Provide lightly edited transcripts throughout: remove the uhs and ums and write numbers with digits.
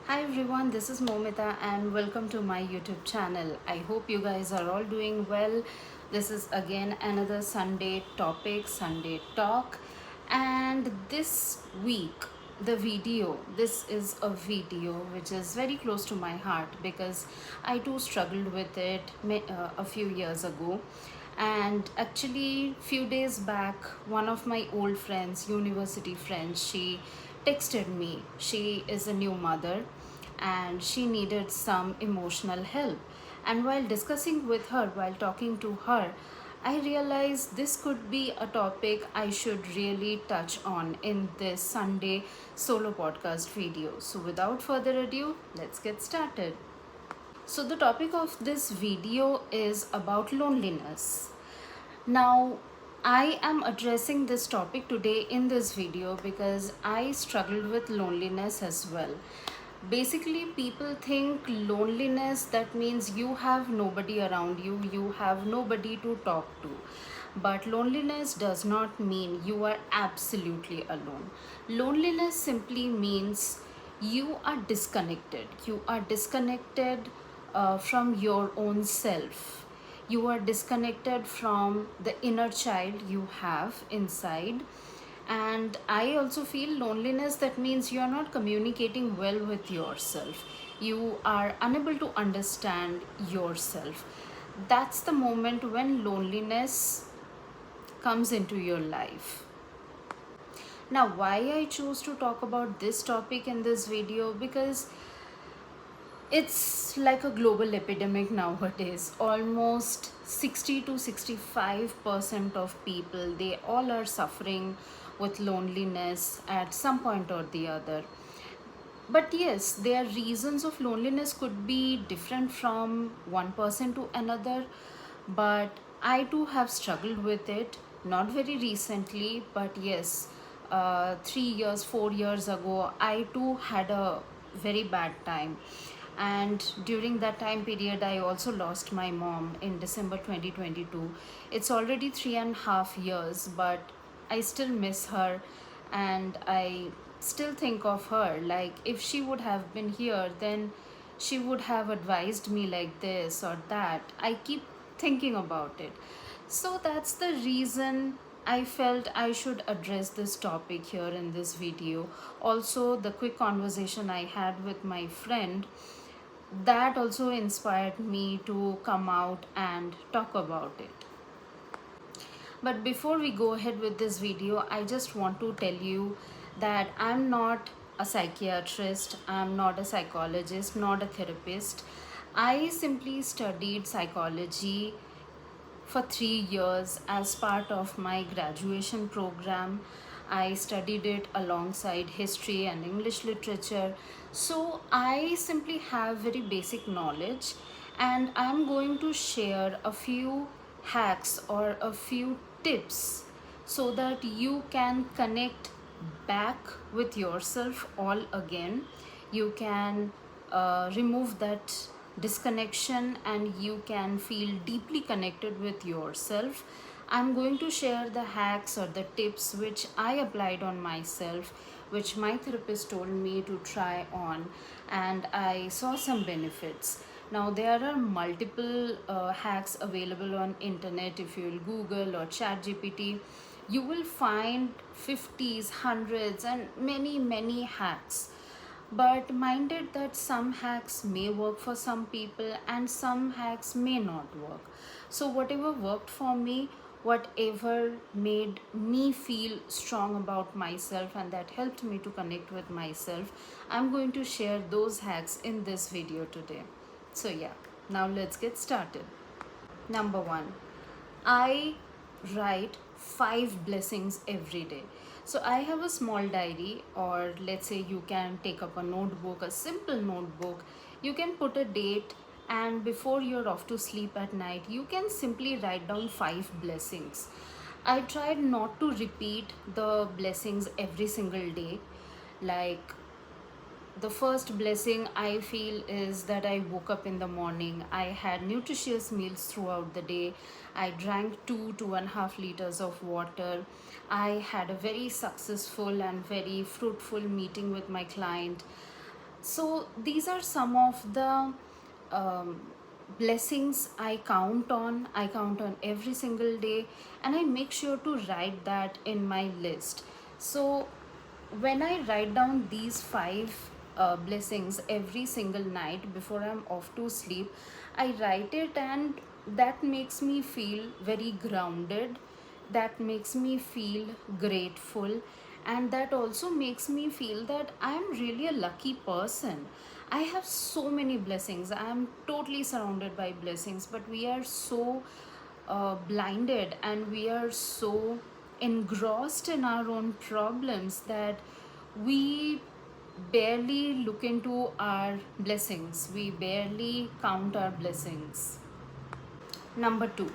Hi everyone, this is Moumita and welcome to my YouTube channel. I hope you guys are all doing well. This is again another Sunday topic, Sunday talk. And this week, this is a video which is very close to my heart because I too struggled with it a few years ago. And actually few days back, one of my old friends, university friends, she texted me. She is a new mother and she needed some emotional help. And while discussing with her, while talking to her, I realized this could be a topic I should really touch on in this Sunday solo podcast video. So without further ado, let's get started. So the topic of this video is about loneliness. Now, I am addressing this topic today in this video because I struggled with loneliness as well. Basically, people think loneliness that means you have nobody around you, you have nobody to talk to. But loneliness does not mean you are absolutely alone. Loneliness simply means you are disconnected. You are disconnected from your own self. You are disconnected from the inner child you have inside. And I also feel loneliness that means you are not communicating well with yourself. You are unable to understand yourself. That's the moment when loneliness comes into your life. Now, why I chose to talk about this topic in this video? Because it's like a global epidemic nowadays. Almost 60 to 65% of people, they all are suffering with loneliness at some point or the other. But yes, their reasons of loneliness could be different from one person to another. But I too have struggled with it, not very recently, but yes, 3 years, 4 years ago, I too had a very bad time. And during that time period, I also lost my mom in December 2022. It's already 3.5 years, but I still miss her and I still think of her. Like, if she would have been here, then she would have advised me like this or that. I keep thinking about it. So that's the reason I felt I should address this topic here in this video. Also, the quick conversation I had with my friend, that also inspired me to come out and talk about it. But before we go ahead with this video, I just want to tell you that I'm not a psychiatrist, I'm not a psychologist, not a therapist. I simply studied psychology for 3 years as part of my graduation program. I studied it alongside history and English literature. So I simply have very basic knowledge, and I'm going to share a few hacks or a few tips so that you can connect back with yourself all again. You can remove that disconnection and you can feel deeply connected with yourself. I'm going to share the hacks or the tips which I applied on myself, which my therapist told me to try on, and I saw some benefits. Now there are multiple hacks available on internet. If you will Google or Chat GPT, you will find 50s, hundreds, and many hacks. But minded that some hacks may work for some people and some hacks may not work. So whatever worked for me, whatever made me feel strong about myself and that helped me to connect with myself, I'm going to share those hacks in this video today. So yeah, now let's get started. Number one, I write 5 blessings every day. So I have a small diary, or let's say you can take up a notebook, a simple notebook. You can put a date, and before you're off to sleep at night, you can simply write down 5 blessings. I tried not to repeat the blessings every single day. Like, the first blessing I feel is that I woke up in the morning. I had nutritious meals throughout the day. I drank 2.5 liters of water. I had a very successful and very fruitful meeting with my client. So these are some of the um, blessings I count on every single day, and I make sure to write that in my list. So when I write down these five blessings every single night before I'm off to sleep, I write it, and that makes me feel very grounded, that makes me feel grateful, and that also makes me feel that I am really a lucky person. I have so many blessings, I am totally surrounded by blessings, but we are so blinded, and we are so engrossed in our own problems that we barely look into our blessings, we barely count our blessings. Number two,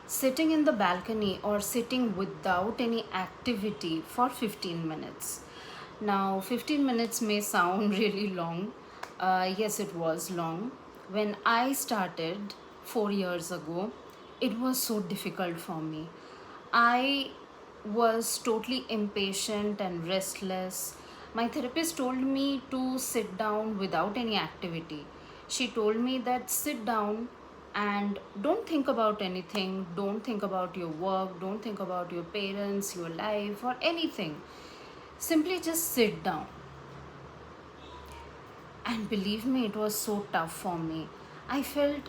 sitting in the balcony or sitting without any activity for 15 minutes. Now, 15 minutes may sound really long. Yes, it was long. When I started 4 years ago, it was so difficult for me. I was totally impatient and restless. My therapist told me to sit down without any activity. She told me that sit down and don't think about anything, don't think about your work, don't think about your parents, your life, or anything. Simply just sit down. And believe me, it was so tough for me. I felt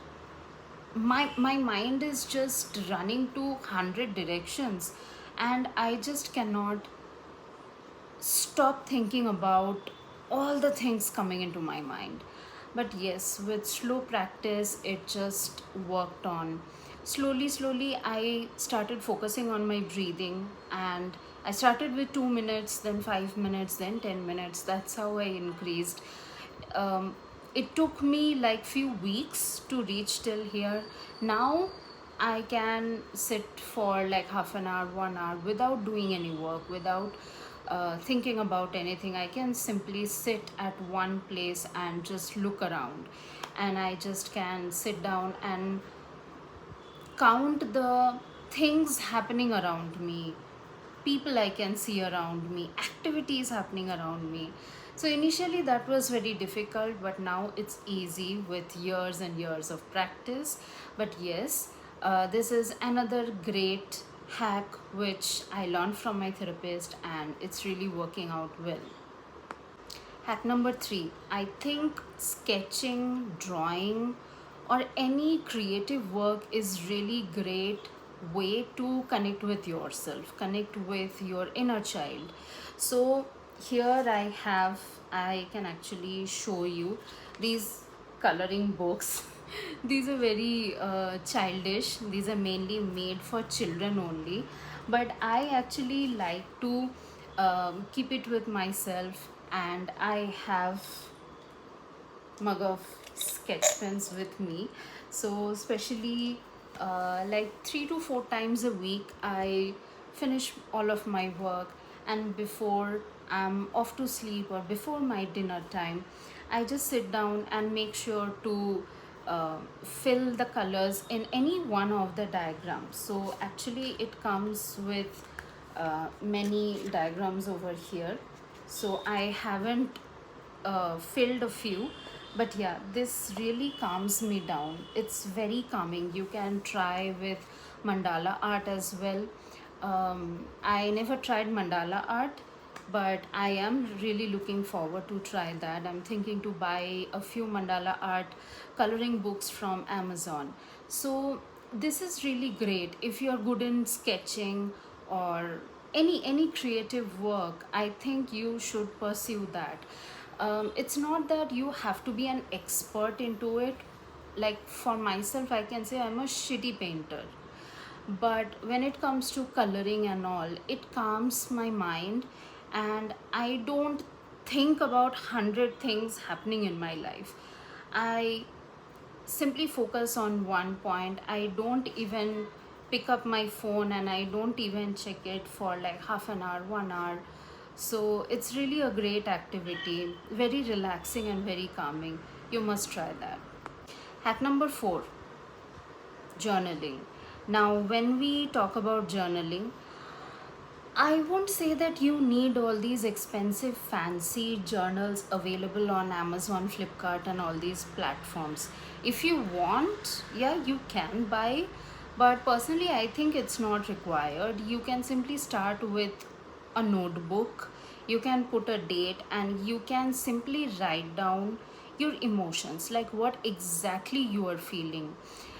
my mind is just running to 100 directions, and I just cannot stop thinking about all the things coming into my mind. But yes, with slow practice, it just worked on. Slowly, I started focusing on my breathing, and I started with 2 minutes, then 5 minutes, then 10 minutes. That's how I increased. It took me like few weeks to reach till here. Now I can sit for like half an hour, 1 hour without doing any work, without thinking about anything. I can simply sit at one place and just look around, and I just can sit down and count the things happening around me, people I can see around me, activities happening around me. So initially that was very difficult, but now it's easy with years and years of practice. But yes, this is another great hack which I learned from my therapist, and it's really working out well. Hack number three, I think sketching, drawing, or any creative work is really great way to connect with yourself, connect with your inner child. So here I can actually show you these coloring books. These are very childish. These are mainly made for children only, but I actually like to keep it with myself, and I have mug of sketch pens with me. So especially like 3 to 4 times a week I finish all of my work, and before I'm off to sleep or before my dinner time, I just sit down and make sure to fill the colors in any one of the diagrams. So actually it comes with many diagrams over here. So I haven't filled a few, but yeah, this really calms me down. It's very calming. You can try with mandala art as well. I never tried mandala art, but I am really looking forward to try that. I'm thinking to buy a few mandala art coloring books from Amazon. So this is really great if you're good in sketching or any creative work. I think you should pursue that. It's not that you have to be an expert into it. Like for myself, I can say I'm a shitty painter, but when it comes to coloring and all, it calms my mind, and I don't think about 100 things happening in my life. I simply focus on one point. I don't even pick up my phone, and I don't even check it for like half an hour, 1 hour. So it's really a great activity, very relaxing and very calming. You must try that. Hack number four, journaling. Now when we talk about journaling, I won't say that you need all these expensive fancy journals available on Amazon, Flipkart, and all these platforms. If you want, yeah, you can buy, but personally, I think it's not required. You can simply start with a notebook, you can put a date, and you can simply write down your emotions, like what exactly you are feeling.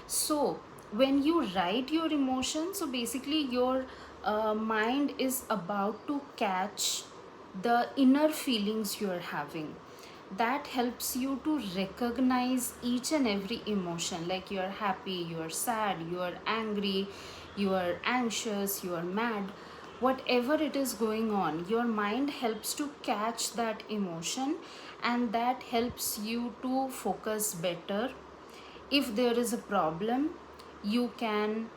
So when you write your emotions, so basically your mind is about to catch the inner feelings you're having. That helps you to recognize each and every emotion, like you're happy, you're sad, you're angry, you are anxious, you are mad. Whatever it is going on, your mind helps to catch that emotion, and that helps you to focus better. If there is a problem, you can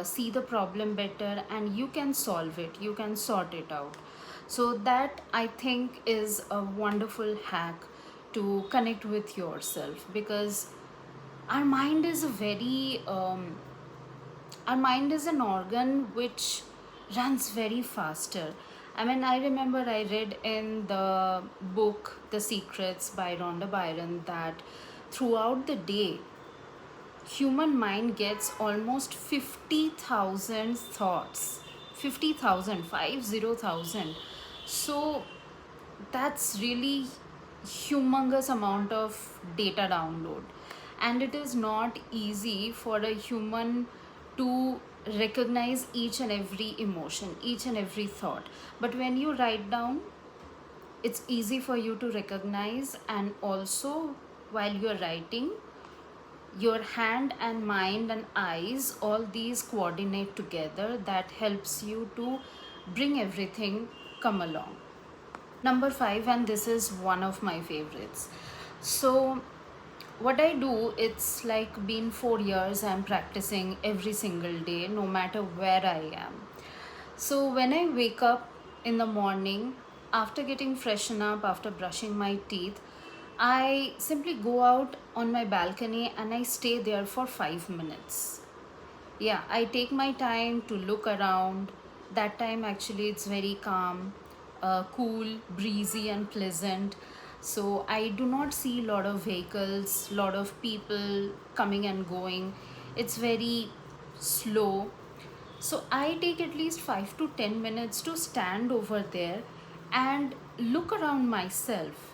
see the problem better, and you can solve it, you can sort it out. So that, I think, is a wonderful hack to connect with yourself, because our mind is a very our mind is an organ which runs very faster. I mean, I remember I read in the book The Secrets by Rhonda Byron that throughout the day, human mind gets almost 50,000 thoughts. 50,000, 50,000. So that's really humongous amount of data download, and it is not easy for a human to recognize each and every emotion, each and every thought. But when you write down, it's easy for you to recognize, and also while you're writing, your hand and mind and eyes, all these coordinate together. That helps you to bring everything come along. Number 5, and this is one of my favorites. So what I do, it's like been 4 years I'm practicing every single day, no matter where I am. So when I wake up in the morning, after getting freshen up, after brushing my teeth, I simply go out on my balcony and I stay there for 5 minutes. Yeah, I take my time to look around. That time actually it's very calm, cool, breezy, and pleasant. So I do not see a lot of vehicles, lot of people coming and going. It's very slow. So I take at least 5 to 10 minutes to stand over there and look around myself.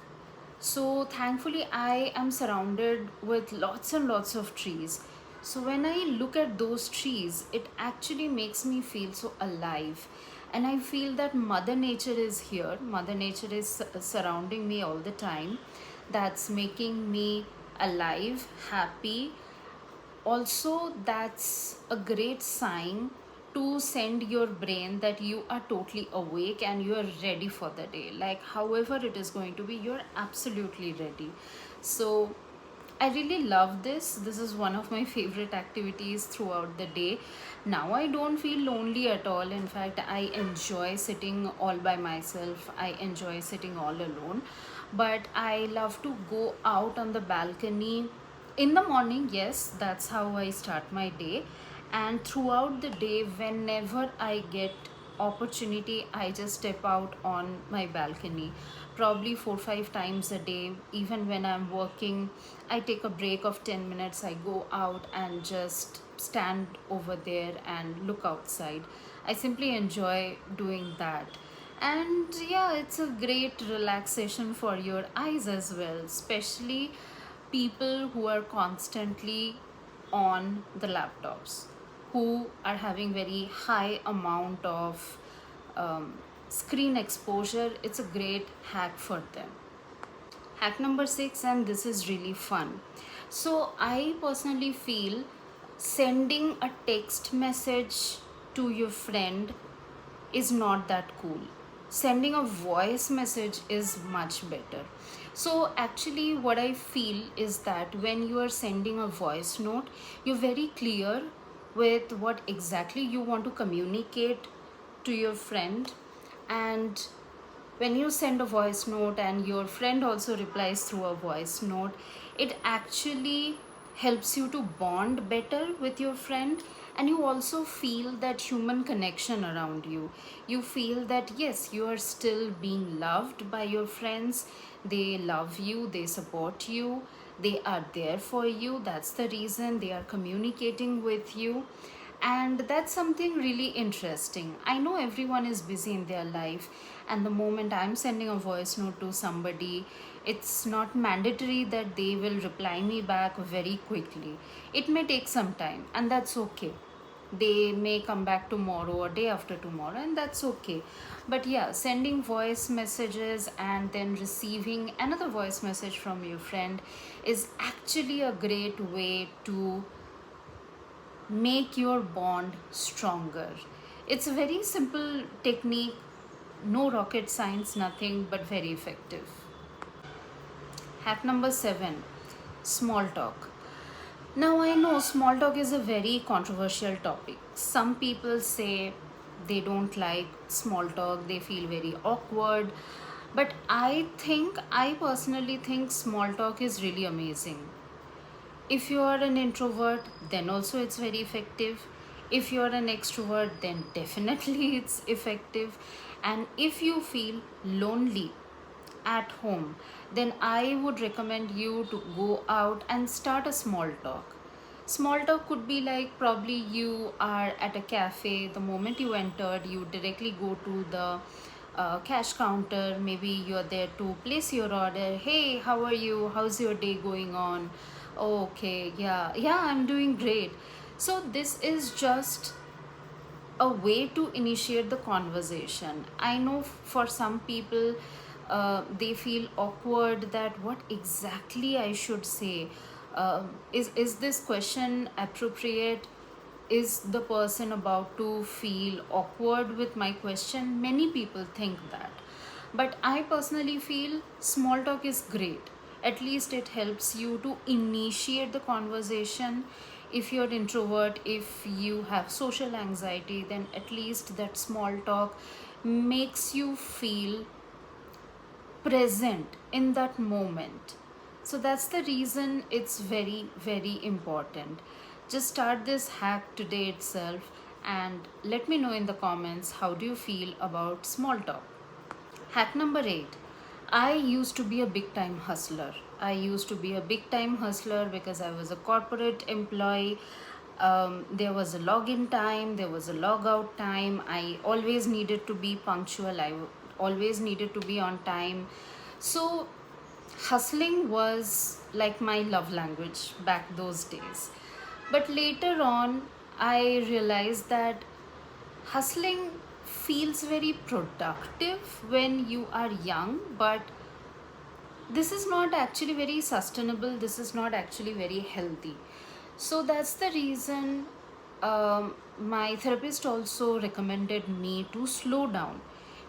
So thankfully, I am surrounded with lots and lots of trees. So when I look at those trees, it actually makes me feel so alive. And I feel that Mother Nature is here. Mother Nature is surrounding me all the time. That's making me alive, happy. Also, that's a great sign to send your brain that you are totally awake and you are ready for the day. Like however it is going to be, you're absolutely ready. So I really love this. This is one of my favorite activities throughout the day. Now I don't feel lonely at all. In fact, I enjoy sitting all by myself. I enjoy sitting all alone. But I love to go out on the balcony in the morning. Yes, that's how I start my day. And throughout the day, whenever I get opportunity, I just step out on my balcony, probably 4 5 times a day. Even when I'm working, I take a break of 10 minutes, I go out and just stand over there and look outside. I simply enjoy doing that. And yeah, it's a great relaxation for your eyes as well, especially people who are constantly on the laptops, who are having very high amount of screen exposure. It's a great hack for them. Hack number 6, and this is really fun. So I personally feel sending a text message to your friend is not that cool. Sending a voice message is much better. So actually what I feel is that when you are sending a voice note, you're very clear with what exactly you want to communicate to your friend. And when you send a voice note and your friend also replies through a voice note, it actually helps you to bond better with your friend, and you also feel that human connection around you. You feel that yes, you are still being loved by your friends. They love you, they support you, they are there for you. That's the reason they are communicating with you. And that's something really interesting. I know everyone is busy in their life, and the moment I'm sending a voice note to somebody, it's not mandatory that they will reply me back very quickly. It may take some time, and that's okay. They may come back tomorrow or day after tomorrow, and that's okay. But yeah, sending voice messages and then receiving another voice message from your friend is actually a great way to make your bond stronger. It's a very simple technique, no rocket science, nothing, but very effective. Hack number 7, small talk. Now, I know small talk is a very controversial topic. Some people say they don't like small talk, they feel very awkward. But I personally think small talk is really amazing. If you are an introvert, then also it's very effective. If you are an extrovert, then definitely it's effective. And if you feel lonely at home, then I would recommend you to go out and start a small talk. Small talk could be like, probably you are at a cafe. The moment you entered, you directly go to the cash counter. Maybe you're there to place your order. Hey, how are you? How's your day going on? Oh, okay, yeah, I'm doing great. So this is just a way to initiate the conversation. I know for some people, they feel awkward that what exactly I should say. Is this question appropriate? Is the person about to feel awkward with my question? Many people think that. But I personally feel small talk is great. At least it helps you to initiate the conversation. If you're introvert, if you have social anxiety, then at least that small talk makes you feel present in that moment. So that's the reason it's very, very important. Just start this hack today itself and let me know in the comments how do you feel about small talk. Hack number 8. I used to be a big time hustler. I used to be a big time hustler because I was a corporate employee. There was a login time, there was a log out time. I always needed to be punctual, always needed to be on time. So, hustling was like my love language back those days. But later on, I realized that hustling feels very productive when you are young, but this is not actually very sustainable, this is not actually very healthy. So that's the reason my therapist also recommended me to slow down.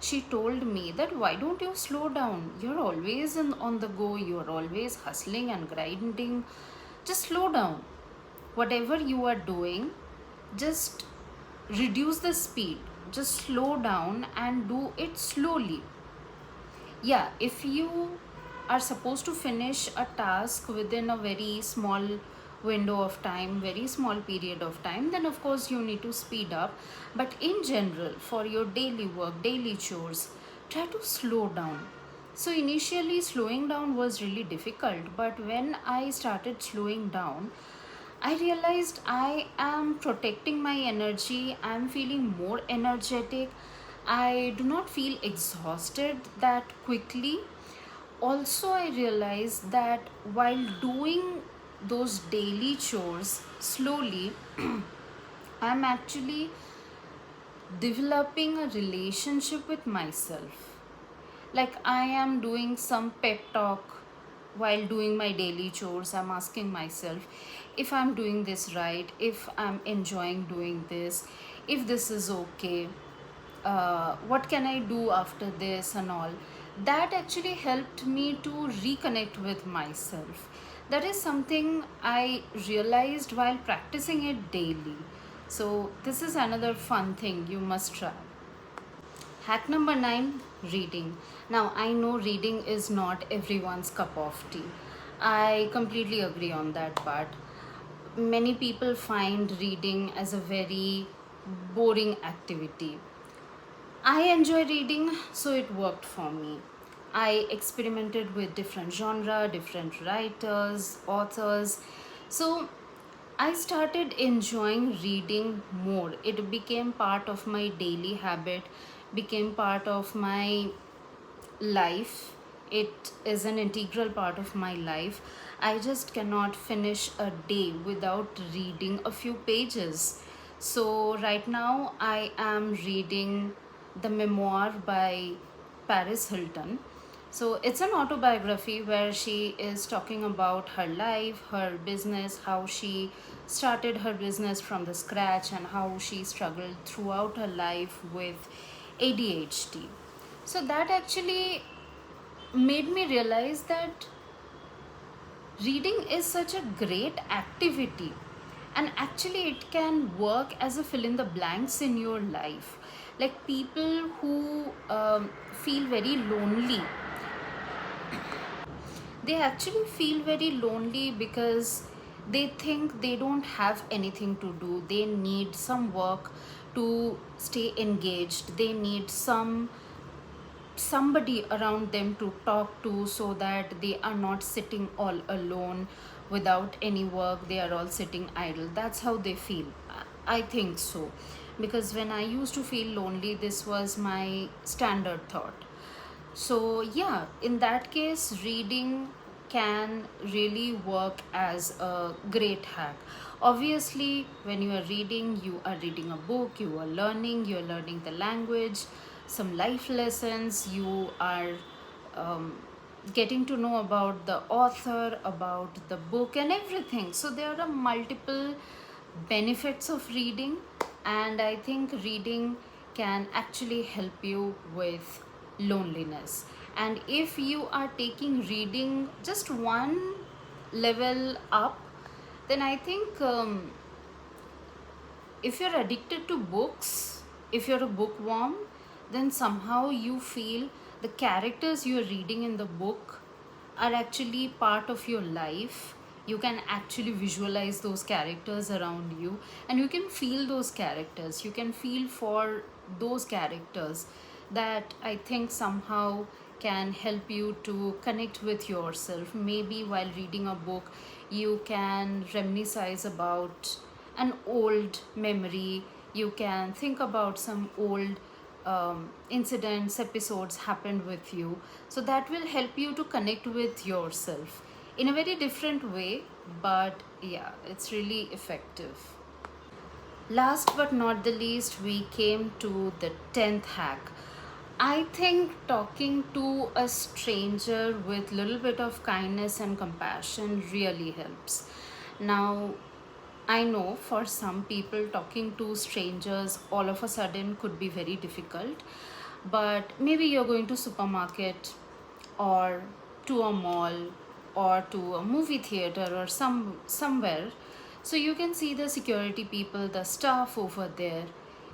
She told me that why don't you slow down, you're always on the go, you're always hustling and grinding. Just slow down. Whatever you are doing, just reduce the speed, just slow down and do it slowly. Yeah, if you are supposed to finish a task within a very small window of time, very small period of time, then of course you need to speed up. But in general, for your daily work, daily chores, try to slow down. So initially slowing down was really difficult, but when I started slowing down, I realized I am protecting my energy. I'm feeling more energetic. I do not feel exhausted that quickly. Also, I realized that while doing those daily chores slowly, I'm actually developing a relationship with myself. Like I am doing some pep talk while doing my daily chores. I'm asking myself if I'm doing this right, if I'm enjoying doing this, if this is okay, what can I do after this, and all. That actually helped me to reconnect with myself. That is something I realized while practicing it daily. So, this is another fun thing you must try. Hack number 9, reading. Now, I know reading is not everyone's cup of tea. I completely agree on that part. many people find reading as a very boring activity. I enjoy reading, so it worked for me. I experimented with different genre, different writers, authors. So I started enjoying reading more. It became part of my daily habit, became part of my life. It is an integral part of my life. I just cannot finish a day without reading a few pages. So right now I am reading the memoir by Paris Hilton. So it's an autobiography where she is talking about her life, her business, how she started her business from the scratch, and how she struggled throughout her life with ADHD. So that actually made me realize that reading is such a great activity, and actually it can work as a fill in the blanks in your life. Like people who feel very lonely, they actually feel very lonely because they think they don't have anything to do. They need some work to stay engaged. They need somebody around them to talk to, so that they are not sitting all alone without any work. They are all sitting idle. That's how they feel. I think so, because when I used to feel lonely, this was my standard thought. So, yeah, in that case, reading can really work as a great hack. Obviously, when you are reading a book, you are learning the language, some life lessons, you are um, getting to know about the author, about the book, and everything. So, there are multiple benefits of reading, and I think reading can actually help you with loneliness. And if you are taking reading just one level up, then I think if you're addicted to books, if you're a bookworm, then somehow you feel the characters you're reading in the book are actually part of your life. You can actually visualize those characters around you, and you can feel those characters. You can feel for those characters. That I think somehow can help you to connect with yourself. Maybe while reading a book, you can reminisce about an old memory. You can think about some old incidents, episodes happened with you. So that will help you to connect with yourself in a very different way. But yeah, it's really effective. Last but not the least, we came to the 10th hack. I think talking to a stranger with little bit of kindness and compassion really helps. Now, I know for some people talking to strangers all of a sudden could be very difficult, but maybe you're going to supermarket or to a mall or to a movie theater or somewhere, so you can see the security people, the staff over there.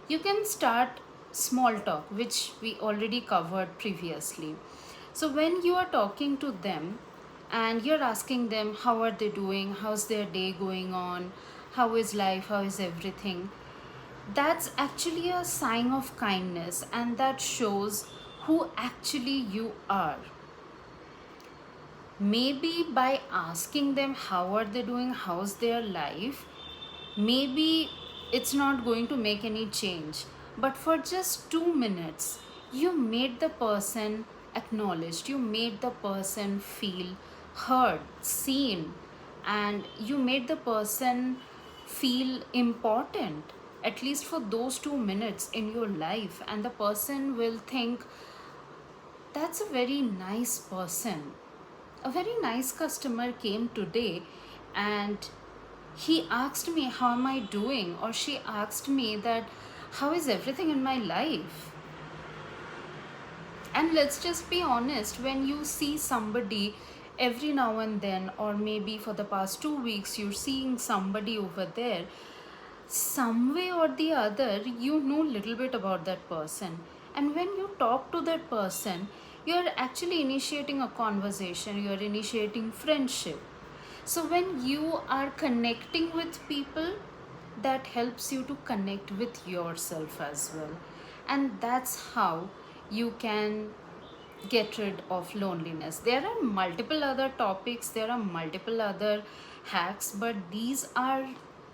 You can start small talk, which we already covered previously. So when you are talking to them and you're asking them how are they doing, how's their day going on, how is life, how is everything, that's actually a sign of kindness, and that shows who actually you are. Maybe by asking them how are they doing, how's their life, maybe it's not going to make any change, but for just 2 minutes you made the person acknowledged, you made the person feel heard, seen, and you made the person feel important, at least for those 2 minutes in your life. And the person will think, that's a very nice person, a very nice customer came today, and he asked me how am I doing, or she asked me that how is everything in my life. And let's just be honest, when you see somebody every now and then, or maybe for the past 2 weeks you're seeing somebody over there, some way or the other you know little bit about that person. And when you talk to that person, you're actually initiating a conversation, you're initiating friendship. So when you are connecting with people, that helps you to connect with yourself as well. And that's how you can get rid of loneliness. There are multiple other topics, there are multiple other hacks, but these are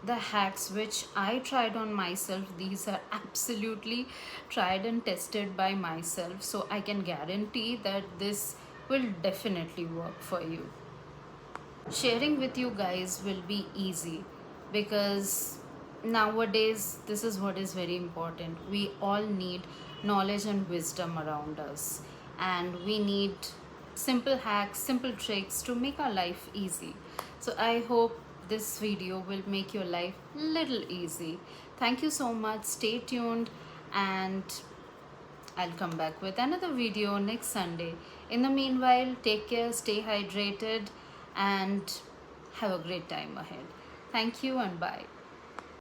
the hacks which I tried on myself. These are absolutely tried and tested by myself, so I can guarantee that this will definitely work for you. Sharing with you guys will be easy because nowadays this is what is very important. We all need knowledge and wisdom around us, and we need simple hacks, simple tricks to make our life easy. So I hope this video will make your life little easy. Thank you so much. Stay tuned, and I'll come back with another video next Sunday. In the meanwhile, take care, stay hydrated, and have a great time ahead. Thank you and bye.